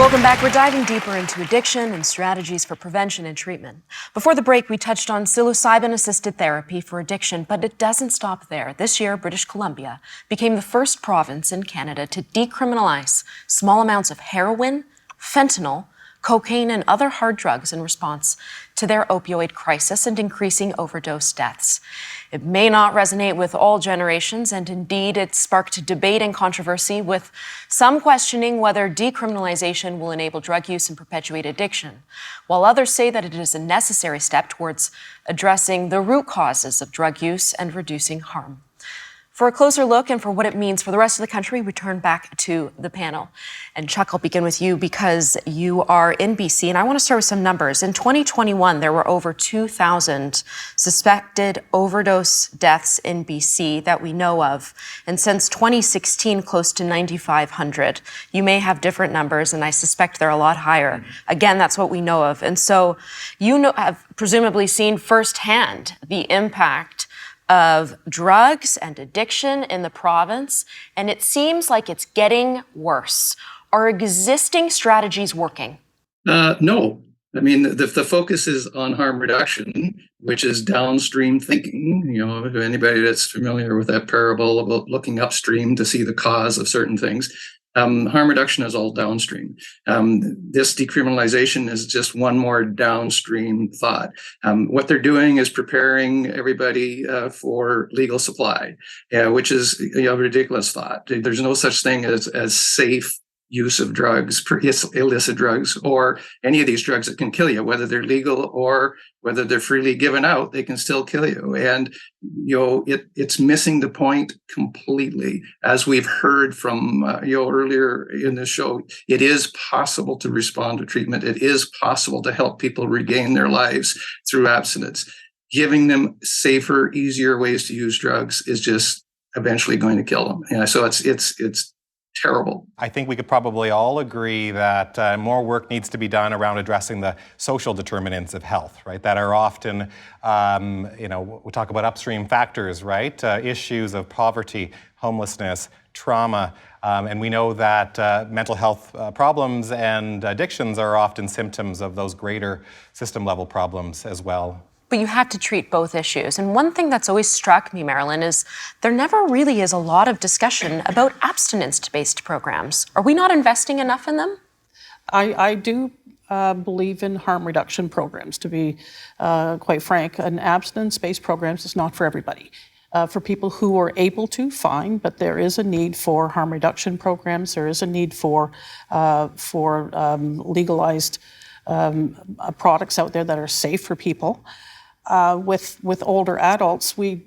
Welcome back. We're diving deeper into addiction and strategies for prevention and treatment. Before the break, we touched on psilocybin-assisted therapy for addiction, but it doesn't stop there. This year, British Columbia became the first province in Canada to decriminalize small amounts of heroin, fentanyl, cocaine, and other hard drugs in response to their opioid crisis and increasing overdose deaths. It may not resonate with all generations, and indeed it sparked debate and controversy, with some questioning whether decriminalization will enable drug use and perpetuate addiction, while others say that it is a necessary step towards addressing the root causes of drug use and reducing harm. For a closer look and for what it means for the rest of the country, we turn back to the panel. And Chuck, I'll begin with you because you are in BC, and I want to start with some numbers. In 2021, there were over 2,000 suspected overdose deaths in BC that we know of. And since 2016, close to 9,500. You may have different numbers, and I suspect they're a lot higher. Again, that's what we know of. And so you have presumably seen firsthand the impact of drugs and addiction in the province, and it seems like it's getting worse. Are existing strategies working? No. I mean, the focus is on harm reduction, which is downstream thinking. You know, anybody that's familiar with that parable about looking upstream to see the cause of certain things. Harm reduction is all downstream. This decriminalization is just one more downstream thought. What they're doing is preparing everybody for legal supply, which is a ridiculous thought. There's no such thing as safe use of drugs, illicit drugs, or any of these drugs that can kill you, whether they're legal or whether they're freely given out, they can still kill you. And, you know, it's missing the point completely. As we've heard from, earlier in the show, it is possible to respond to treatment. It is possible to help people regain their lives through abstinence. Giving them safer, easier ways to use drugs is just eventually going to kill them. And so it's terrible. I think we could probably all agree that more work needs to be done around addressing the social determinants of health, right? That are often, we talk about upstream factors, right? Issues of poverty, homelessness, trauma, and we know that mental health problems and addictions are often symptoms of those greater system-level problems as well. But you have to treat both issues. And one thing that's always struck me, Marilyn, is there never really is a lot of discussion about abstinence-based programs. Are we not investing enough in them? I do believe in harm reduction programs, to be quite frank. An abstinence-based programs is not for everybody. For people who are able to, fine, but there is a need for harm reduction programs. There is a need for legalized products out there that are safe for people. With older adults, we're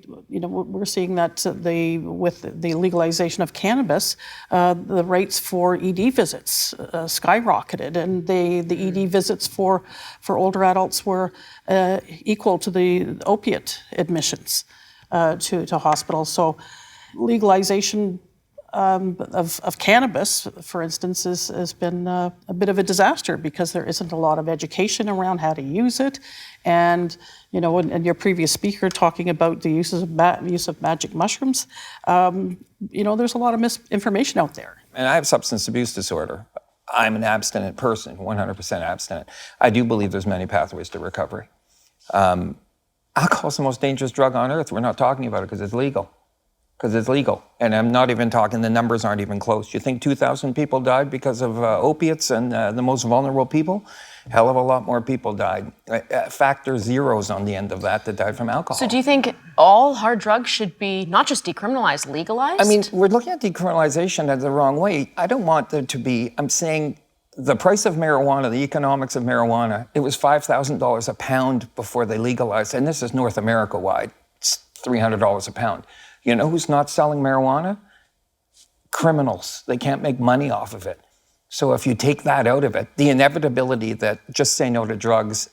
seeing that with the legalization of cannabis, the rates for ED visits skyrocketed, and the ED visits for older adults were equal to the opiate admissions to hospitals. So legalization of cannabis, for instance, has been a bit of a disaster because there isn't a lot of education around how to use it. And, and your previous speaker talking about the use of magic mushrooms, there's a lot of misinformation out there. And I have substance abuse disorder. I'm an abstinent person, 100% abstinent. I do believe there's many pathways to recovery. Alcohol's the most dangerous drug on earth. We're not talking about it because it's legal. And I'm not even talking, the numbers aren't even close. You think 2,000 people died because of opiates and the most vulnerable people? Hell of a lot more people died. Factor zeros on the end of that died from alcohol. So do you think all hard drugs should be not just decriminalized, legalized? I mean, we're looking at decriminalization in the wrong way. I don't want there to be, I'm saying the price of marijuana, the economics of marijuana, it was $5,000 a pound before they legalized, and this is North America wide. It's $300 a pound. You know who's not selling marijuana? Criminals. They can't make money off of it. So if you take that out of it, the inevitability that just say no to drugs,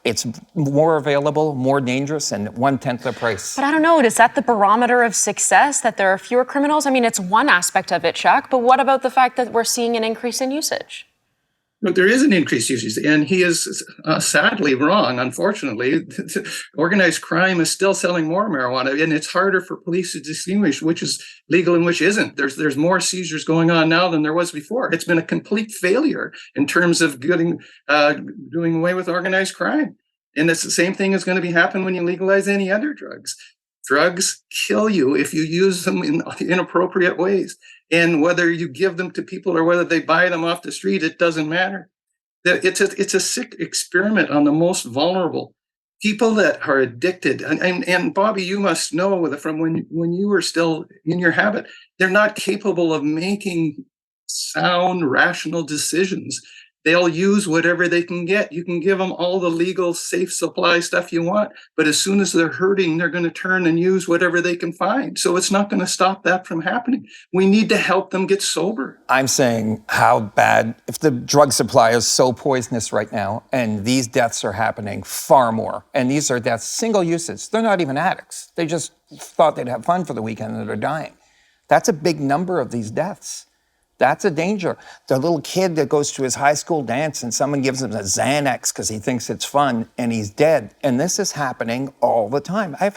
it's more available, more dangerous, and 1/10 the price. But I don't know, is that the barometer of success, that there are fewer criminals? I mean, it's one aspect of it, Chuck, but what about the fact that we're seeing an increase in usage? But there is an increased usage, and he is sadly wrong, unfortunately. Organized crime is still selling more marijuana, and it's harder for police to distinguish which is legal and which isn't. There's more seizures going on now than there was before. It's been a complete failure in terms of doing away with organized crime. And it's the same thing is going to be happening when you legalize any other drugs. Drugs kill you if you use them in inappropriate ways. And whether you give them to people or whether they buy them off the street, it doesn't matter. It's a sick experiment on the most vulnerable. People that are addicted, and Bobby, you must know from when you were still in your habit, they're not capable of making sound, rational decisions. They'll use whatever they can get. You can give them all the legal, safe supply stuff you want, but as soon as they're hurting, they're going to turn and use whatever they can find. So it's not going to stop that from happening. We need to help them get sober. I'm saying how bad, if the drug supply is so poisonous right now, and these deaths are happening far more, and these are deaths, single usage, they're not even addicts. They just thought they'd have fun for the weekend and they're dying. That's a big number of these deaths. That's a danger. The little kid that goes to his high school dance and someone gives him a Xanax because he thinks it's fun and he's dead. And this is happening all the time. I've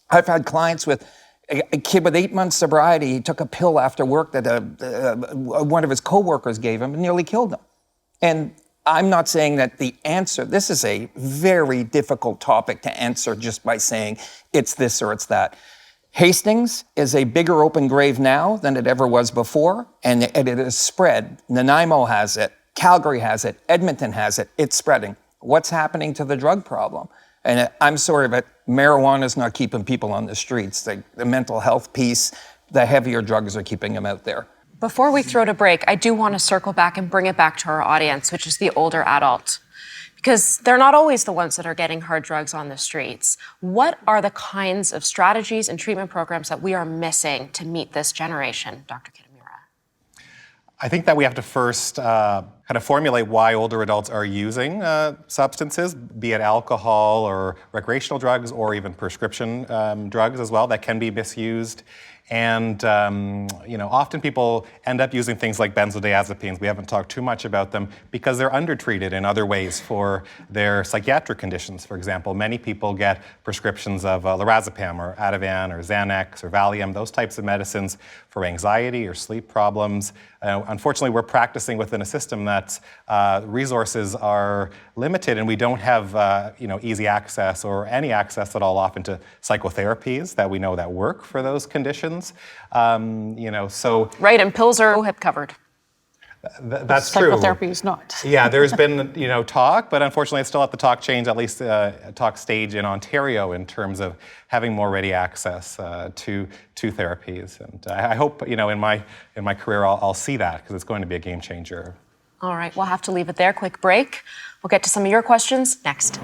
had clients with a kid with 8 months sobriety. He took a pill after work that one of his coworkers gave him and nearly killed him. And I'm not saying that the answer, this is a very difficult topic to answer just by saying it's this or it's that. Hastings is a bigger open grave now than it ever was before, and it has spread. Nanaimo has it, Calgary has it, Edmonton has it, it's spreading. What's happening to the drug problem? And I'm sorry, but marijuana is not keeping people on the streets. The mental health piece, the heavier drugs are keeping them out there. Before we throw to break, I do want to circle back and bring it back to our audience, which is the older adult. Because they're not always the ones that are getting hard drugs on the streets. What are the kinds of strategies and treatment programs that we are missing to meet this generation, Dr. Kitamura? I think that we have to first kind of formulate why older adults are using substances, be it alcohol or recreational drugs or even prescription drugs as well that can be misused. And often people end up using things like benzodiazepines. We haven't talked too much about them because they're undertreated in other ways for their psychiatric conditions. For example, many people get prescriptions of lorazepam or Ativan or Xanax or Valium, those types of medicines for anxiety or sleep problems. Unfortunately, we're practicing within a system that resources are limited, and we don't have easy access or any access at all often to psychotherapies that we know that work for those conditions. Right, and pills are hip covered. That's true. Psychotherapy is not. Yeah, there's been talk, but unfortunately it's still at the talk change, at least talk stage in Ontario in terms of having more ready access to therapies. And I hope in my career I'll see that because it's going to be a game changer. All right, we'll have to leave it there. Quick break. We'll get to some of your questions next.